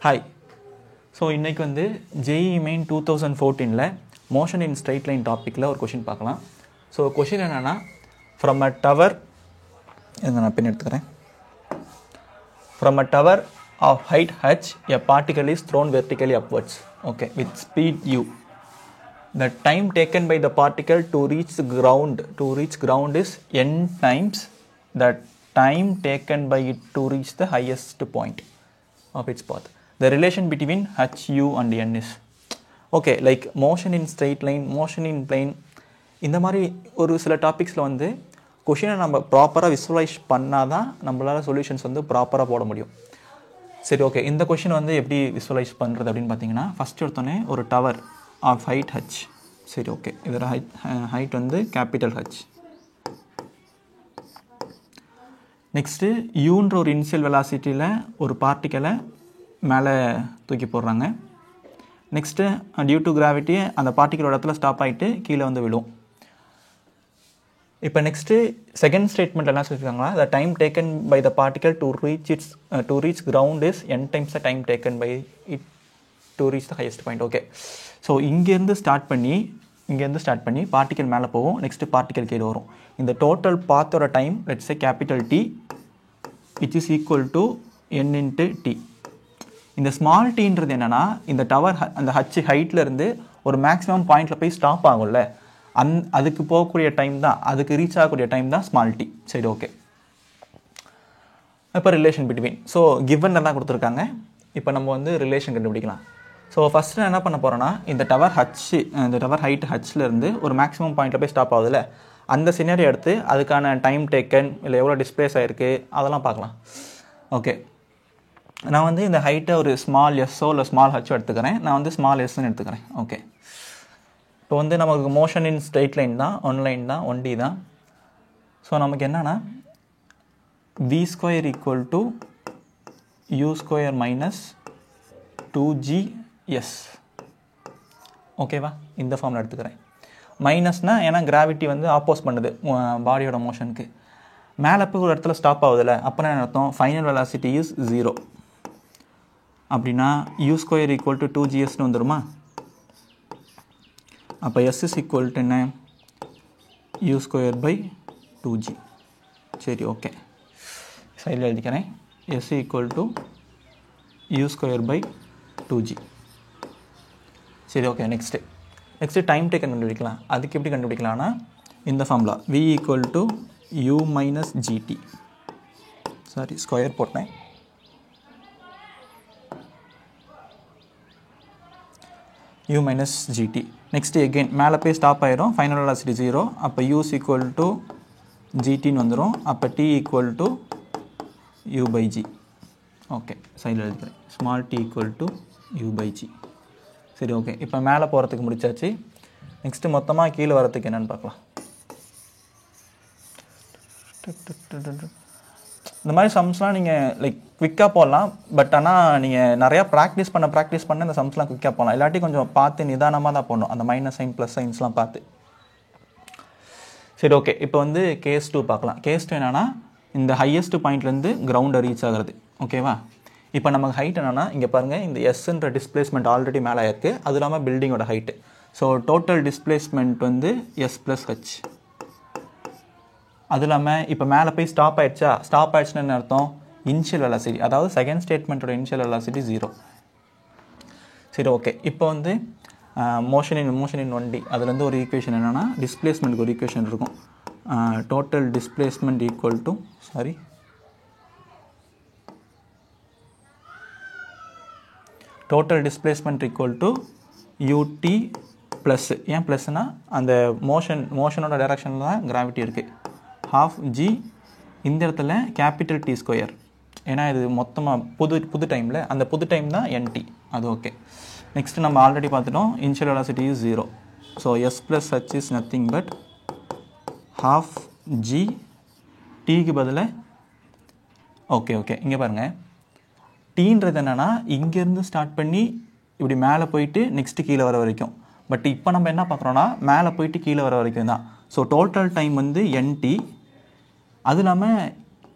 Hi. So இன்னைக்கு வந்து JEE Main 2014ல motion in straight line டாபிக்ல ஒரு क्वेश्चन பார்க்கலாம். So क्वेश्चन என்னன்னா from a tower நான் பென் எடுத்துக்கிறேன். From a tower of height h a particle is thrown vertically upwards. Okay, with speed u. The time taken by the particle to reach ground is n times the time taken by it to reach the highest point of its path. The relation between h, u and n is okay, like motion in straight line, motion in plane. இந்த மாதிரி ஒரு சில டாபிக்ஸில் வந்து கொஷினை நம்ம ப்ராப்பராக visualise பண்ணால் தான் நம்மளால் சொல்யூஷன்ஸ் வந்து ப்ராப்பராக போட முடியும். சரி, ஓகே, இந்த கொஷின் வந்து எப்படி விசுவலைஸ் பண்ணுறது அப்படின்னு பார்த்தீங்கன்னா, ஃபஸ்ட் எடுத்தோடனே ஒரு டவர் ஆஃப் ஹைட் ஹச். சரி, ஓகே, இதோட ஹைட் வந்து கேபிட்டல் ஹச். நெக்ஸ்ட்டு யூன்ற ஒரு இனிஷியல் வெலாசிட்டியில் ஒரு பார்ட்டிக்கலை மேலே தூக்கி போடுறாங்க. நெக்ஸ்ட்டு டியூ டு கிராவிட்டி அந்த பார்ட்டிக்கலோட இடத்துல ஸ்டாப் ஆகிட்டு கீழே வந்து விழும். இப்போ நெக்ஸ்ட்டு செகண்ட் ஸ்டேட்மெண்ட் என்ன சொல்லியிருக்காங்களா, the time taken by the particle to reach ground is n times the time taken by it to reach the highest point. Okay, so இங்கேருந்து ஸ்டார்ட் பண்ணி பார்ட்டிக்கல் மேலே போகும், நெக்ஸ்ட்டு பார்ட்டிக்கல் கீழே வரும். இந்த total பாத்தோட time let's say capital T which is equal to n into T. இந்த small டீன்றது என்னென்னா, இந்த டவர் அந்த ஹச் ஹைட்லேருந்து ஒரு மேக்ஸிமம் பாயிண்டில் போய் ஸ்டாப் ஆகும்ல, அதுக்கு போகக்கூடிய டைம் தான், அதுக்கு ரீச் ஆகக்கூடிய டைம் தான் ஸ்மால் டி. சரி, ஓகே. இப்போ ரிலேஷன் பிட்வீன், ஸோ கிவனில் தான் கொடுத்துருக்காங்க. இப்போ நம்ம வந்து ரிலேஷன் கண்டுபிடிக்கலாம். ஸோ ஃபஸ்ட்டு நான் என்ன பண்ண போகிறேன்னா, இந்த டவர் ஹைட் ஹச்லேருந்து ஒரு மேக்ஸிமம் பாயிண்டில் போய் ஸ்டாப் ஆகுதுல்ல, அந்த சினாரியோ எடுத்து அதுக்கான டைம் டேக்கன் இல்லை எவ்வளோ டிஸ்பிளேஸ் ஆகிருக்கு அதெல்லாம் பார்க்கலாம். ஓகே, நான் வந்து இந்த ஹைட்டை ஒரு ஸ்மால் எஸ்ஸோ இல்லை ஸ்மால் ஹச்சோ எடுத்துக்கிறேன். நான் வந்து ஸ்மால் எஸ்ன்னு எடுத்துக்கிறேன். ஓகே, இப்போ வந்து நமக்கு மோஷன் இன் ஸ்ட்ரெயிட் லைன் தான், ஒன் லைன் தான், 1D தான். ஸோ நமக்கு என்னென்னா v square equal to u square minus 2gs. ஓகேவா, இந்த ஃபார்மில் எடுத்துக்கிறேன். மைனஸ்னால் ஏன்னா கிராவிட்டி வந்து ஆப்போஸ் பண்ணுது பாடியோட மோஷனுக்கு. மேலே போய் ஒரு இடத்துல ஸ்டாப் ஆகுதுல்ல, அப்போ என்ன அர்த்தம், ஃபைனல் வெலாசிட்டி இஸ் 0. அப்படின்னா u ஸ்கொயர் ஈக்குவல் டு 2gsன்னு வந்துடுமா. அப்போ s இஸ் ஈக்குவல் டு என்ன, u ஸ்கொயர் பை 2g. சரி, ஓகே, சைடில் எழுதிக்கிறேன். s equal to u square by 2g. சரி, ஓகே. நெக்ஸ்ட்டு டைம் டேக்கன் கண்டுபிடிக்கலாம். அதுக்கு எப்படி கண்டுபிடிக்கலாம்னா, இந்த formula v equal to u minus gt. Sorry, square போட்டேன். u minus gt. Next again மேலே போய் ஸ்டாப் ஆயிரும், ஃபைனல் வெலாசிட்டி 0. அப்போ u இஸ் ஈக்குவல் டு gtன்னு வந்துடும். அப்போ t equal to u by g. Okay, சைடில் எழுதிக்கிறேன். Small t equal to u by g. சரி, ஓகே. இப்போ மேலே போகிறதுக்கு முடிச்சாச்சு. நெக்ஸ்ட்டு மொத்தமாக கீழே வரத்துக்கு என்னென்னு பார்க்கலாம். இந்த மாதிரி சம்ஸ்லாம் நீங்கள் லைக் குவிக்காக போடலாம். பட் ஆனால் நீங்கள் நிறையா ப்ராக்டிஸ் பண்ண இந்த சம்ஸ்லாம் குவிக்காக போடலாம். இல்லாட்டி கொஞ்சம் பார்த்து நிதானமாக தான் போடணும், அந்த மைனஸ் சைன் ப்ளஸ் சைன்ஸ்லாம் பார்த்து. சரி, ஓகே. இப்போ வந்து கேஸ் 2 பார்க்கலாம். கேஸ் 2 என்னென்னா, இந்த ஹையஸ்ட் பாயிண்ட்லேருந்து கிரவுண்டை ரீச் ஆகிறது. ஓகேவா. இப்போ நமக்கு ஹைட் என்னென்னா, இங்கே பாருங்கள், இந்த எஸ்ன்ற டிஸ்பிளேஸ்மெண்ட் ஆல்ரெடி மேலே இருக்குது. அது இல்லாமல் பில்டிங்கோட ஹைட்டு. ஸோ டோட்டல் டிஸ்பிளேஸ்மெண்ட் வந்து எஸ் ப்ளஸ் ஹச். அது இல்லாமல் இப்போ மேலே போய் ஸ்டாப் ஆயிடுச்சுன்னு என்ன அர்த்தம், இனிஷியல் வெலாசிட்டி, அதாவது செகண்ட் ஸ்டேட்மெண்ட்டோட இனிஷியல் வெலாசிட்டி 0. சரி, ஓகே. இப்போ வந்து மோஷன் இன் 1D அதுலேருந்து ஒரு ஈக்குவேஷன் என்னென்னா, டிஸ்பிளேஸ்மெண்ட்டுக்கு ஒரு ஈக்குவேஷன் இருக்கும். Total displacement equal to ut plus, ஏன் ப்ளஸ்னா அந்த மோஷனோட டைரக்ஷனில் தான் கிராவிட்டி இருக்குது. ½ g, இந்த இடத்துல கேபிட்டல் T ஸ்கொயர், ஏன்னா இது மொத்தமாக புது டைமில் அந்த புது டைம் தான் nt. அது ஓகே. நெக்ஸ்ட்டு நம்ம ஆல்ரெடி பார்த்துட்டோம், initial velocity is 0. So s plus h is nothing but ½ g, டீக்கு பதில். ஓகே. இங்கே பாருங்கள், டீன்றது என்னென்னா இங்கேருந்து ஸ்டார்ட் பண்ணி இப்படி மேலே போயிட்டு நெக்ஸ்ட்டு கீழே வர வரைக்கும். பட் இப்போ நம்ம என்ன பார்க்குறோன்னா, மேலே போயிட்டு கீழே வர வரைக்கும் தான். ஸோ டோட்டல் டைம் வந்து nt. அது இல்லாமல்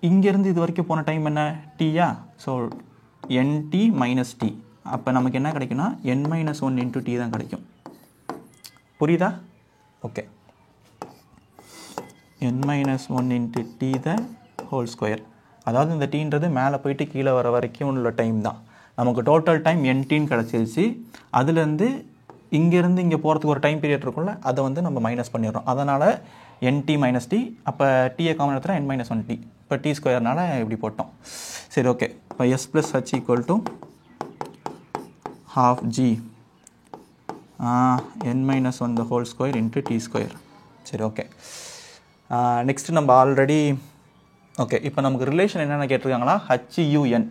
இங்கேருந்து இது வரைக்கும் போன டைம் என்ன, டீயா. So nt minus t. அப்போ நமக்கு என்ன கிடைக்குன்னா n-1 இன்ட்டு டி தான் கிடைக்கும். புரியுதா? Okay. n-1 into t the whole square. அதாவது இந்த டீன்றது மேலே போயிட்டு கீழே வர வரைக்கும் உள்ள டைம் தான். நமக்கு டோட்டல் டைம் ntன்னு கிடச்சிருச்சு. அதுலேருந்து இங்கேருந்து இங்கே போகிறதுக்கு ஒரு டைம் பீரியட் இருக்கும்ல, அதை வந்து நம்ம மைனஸ் பண்ணிடுறோம். அதனால் nt மைனஸ் டி. அப்போ டீயை காமன் எடுத்துகிற n-1 டி. இப்போ டி ஸ்கொயர்னால இப்படி போட்டோம். சரி, ஓகே. இப்போ s plus h equal to half g n-1 the whole square into t square. சரி, ஓகே. நெக்ஸ்ட்டு நம்ம ஆல்ரெடி ஓகே. இப்போ நமக்கு ரிலேஷன் என்னென்ன கேட்டிருக்காங்களா, HUN.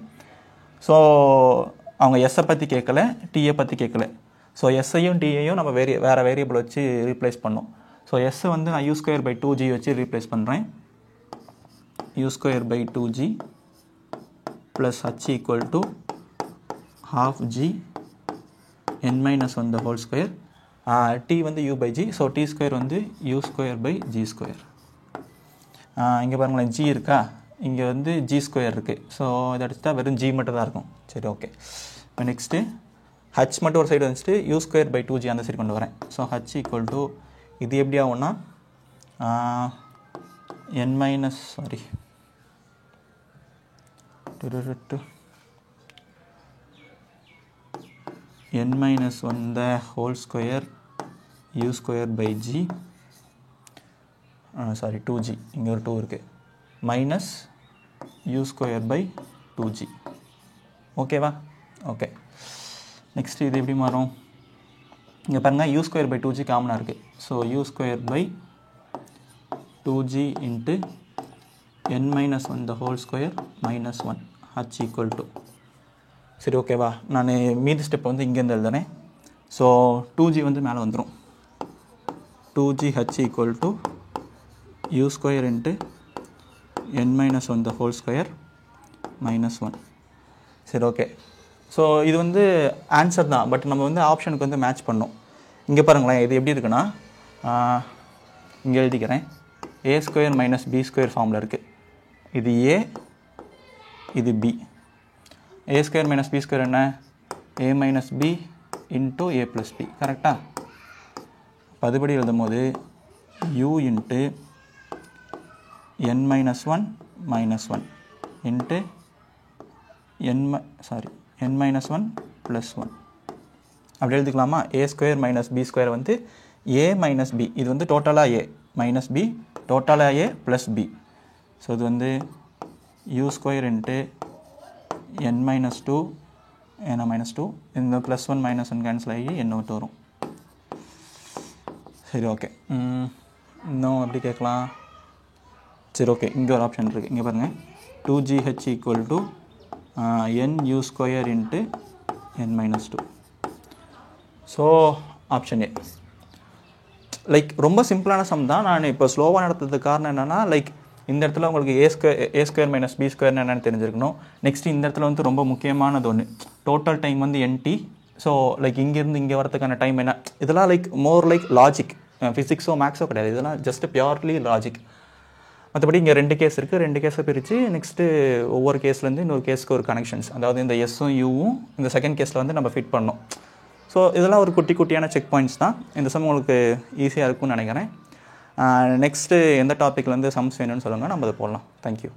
ஸோ அவங்க எஸ்ஸை பற்றி கேட்கல, டீயை பற்றி கேட்கல. ஸோ எஸ்ஸையும் டீயையும் நம்ம வேறு வேரியபிள் வச்சு ரீப்ளேஸ் பண்ணோம். ஸோ எஸ்ஸை வந்து நான் u²/2g வச்சு ரீப்ளேஸ் பண்ணுறேன். u²/2g plus h equal to half g n-1 the whole square. t வந்து u/g. ஸோ t ஸ்கொயர் வந்து u²/g². இங்கே பாருங்களேன், g இருக்கா, இங்கே வந்து g ஸ்கொயர் இருக்குது. ஸோ இதை அடிச்சுட்டா வெறும் g மட்டும் தான் இருக்கும். சரி, ஓகே. இப்போ நெக்ஸ்ட்டு h மட்டும் ஒரு சைடு வந்துச்சுட்டு u²/2g அந்த சைடு கொண்டு வரேன். ஸோ h ஈக்குவல் டு இது எப்படி ஆகும்னா n-1 the whole square u²/g 2g, இங்கே ஒரு 2 இருக்குது, மைனஸ் u²/2g. ஓகேவா? ஓகே. நெக்ஸ்ட்டு இது எப்படி மாறும், இங்கே பாருங்கள் u²/2g காமனாக இருக்குது. So u²/2g into n-1 the whole square minus 1 h equal to. சரி, ஓகேவா? நான் மீதி ஸ்டெப் வந்து இங்கேருந்து எழுதுறேன். ஸோ 2g வந்து மேலே வந்துடும். 2g h equal to u² into n-1 the whole square minus 1. சரி, ஓகே. ஸோ இது வந்து ஆன்சர் தான், பட் நம்ம வந்து ஆப்ஷனுக்கு வந்து மேட்ச் பண்ணோம். இங்கே பாருங்களேன், இது எப்படி இருக்குன்னா, இங்கே எழுதிக்கிறேன், a² மைனஸ் b² ஃபார்மில் இருக்குது. இது a, இது b. a² மைனஸ் b² என்ன, a minus b into a plus b. கரெக்டாக? அதுபடி எழுதும் போது u into n-1 minus 1 into n-1 plus 1 அப்படி எழுதிக்கலாமா? a² மைனஸ் b² வந்து a மைனஸ் b, இது வந்து டோட்டலாக a மைனஸ் b, டோட்டலாக a ப்ளஸ் b. ஸோ இது வந்து u² இன்ட்டு n-2 ஏன்னா -2, இந்த +1 -1 கேன்சல் ஆகி n விட்டு வரும். சரி, ஓகே. இன்னும் எப்படி கேட்கலாம்? சரி, ஓகே. இங்கே ஒரு ஆப்ஷன் இருக்குது, இங்கே பாருங்கள், 2gh equal to nu² into n-2. So option A. Like ரொம்ப சிம்பிளான சம் தான். நான் இப்போ ஸ்லோவாக நடத்துறதுக்கு காரணம் என்னென்னா, லைக் இந்த இடத்துல உங்களுக்கு a² மைனஸ் b² என்னென்னு தெரிஞ்சிருக்கணும். நெக்ஸ்ட் இந்த இடத்துல வந்து ரொம்ப முக்கியமானது ஒன்று, டோட்டல் டைம் வந்து nt. ஸோ லைக் இங்கேருந்து இங்கே வரதுக்கான டைம் என்ன, இதெல்லாம் லைக் மோர் லைக் லாஜிக், ஃபிசிக்ஸோ மேக்ஸோ கிடையாது, இதெல்லாம் ஜஸ்ட் பியூர்லி லாஜிக். மற்றபடி இங்கே 2 கேஸ் இருக்குது, 2 கேஸை பிரித்து நெக்ஸ்ட்டு ஒவ்வொரு கேஸ்லேருந்து இன்னொரு கேஸுக்கு ஒரு கனெக்ஷன்ஸ், அதாவது இந்த எஸ்ஸும் யூவும் இந்த செகண்ட் கேஸில் வந்து நம்ம ஃபிட் பண்ணோம். ஸோ இதெல்லாம் ஒரு குட்டியான செக் பாயிண்ட்ஸ் தான். இந்த சம் உங்களுக்கு ஈஸியாக இருக்கும்னு நினைக்கிறேன். நெக்ஸ்ட்டு எந்த டாப்பிக்லேருந்து சம்ஸ் வேணும்னு சொல்லுங்கள், நம்ம அதை போடலாம். தேங்க்யூ.